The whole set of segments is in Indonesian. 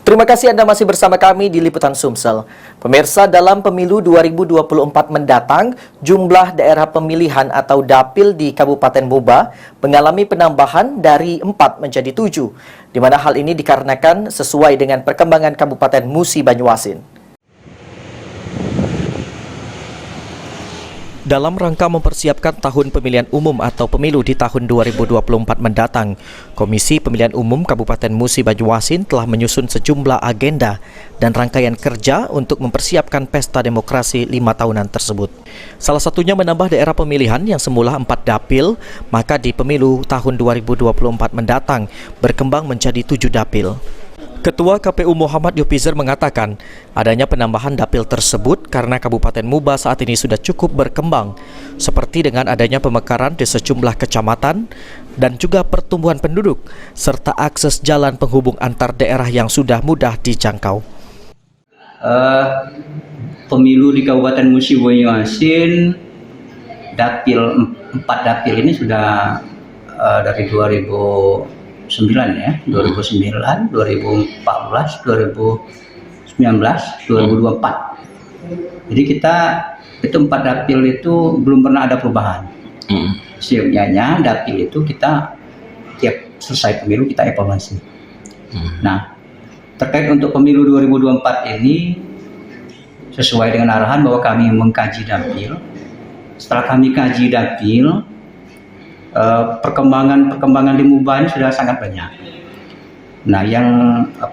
Terima kasih Anda masih bersama kami di Liputan Sumsel. Pemirsa, dalam pemilu 2024 mendatang, jumlah daerah pemilihan atau dapil di Kabupaten Muba mengalami penambahan dari 4 menjadi 7, di mana hal ini dikarenakan sesuai dengan perkembangan Kabupaten Musi Banyuasin. Dalam rangka mempersiapkan tahun pemilihan umum atau pemilu di tahun 2024 mendatang, Komisi Pemilihan Umum Kabupaten Musi Banyuasin telah menyusun sejumlah agenda dan rangkaian kerja untuk mempersiapkan pesta demokrasi 5 tahunan tersebut. Salah satunya menambah daerah pemilihan yang semula 4 dapil, maka di pemilu tahun 2024 mendatang berkembang menjadi 7 dapil. Ketua KPU Muhammad Yupizer mengatakan adanya penambahan dapil tersebut karena Kabupaten Muba saat ini sudah cukup berkembang, seperti dengan adanya pemekaran di sejumlah kecamatan dan juga pertumbuhan penduduk, serta akses jalan penghubung antar daerah yang sudah mudah dijangkau. Pemilu di Kabupaten Musi Banyuasin, 4 dapil ini sudah dari 2009 ya, 2009, 2014, 2019, 2024. Jadi kita itu 4 dapil itu belum pernah ada perubahan. Siapnya dapil itu kita tiap selesai pemilu kita evaluasi. Nah, terkait untuk pemilu 2024 ini sesuai dengan arahan bahwa kami mengkaji dapil. Setelah kami kaji dapil, perkembangan di Muba ini sudah sangat banyak. Nah,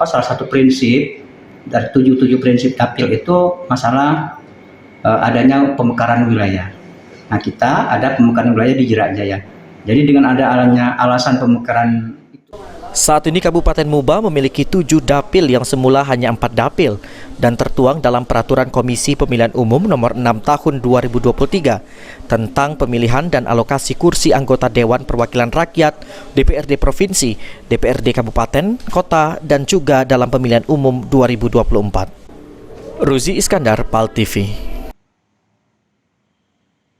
salah satu prinsip dari 7 prinsip dapil itu masalah adanya pemekaran wilayah. Nah, kita ada pemekaran wilayah di Jerak Jaya. Jadi dengan adanya alasan pemekaran itu. Saat ini Kabupaten Muba memiliki 7 dapil yang semula hanya 4 dapil dan tertuang dalam Peraturan Komisi Pemilihan Umum Nomor 6 Tahun 2023 tentang pemilihan dan alokasi kursi anggota Dewan Perwakilan Rakyat, DPRD Provinsi, DPRD Kabupaten, Kota, dan juga dalam pemilihan umum 2024. Ruzi Iskandar, PAL TV.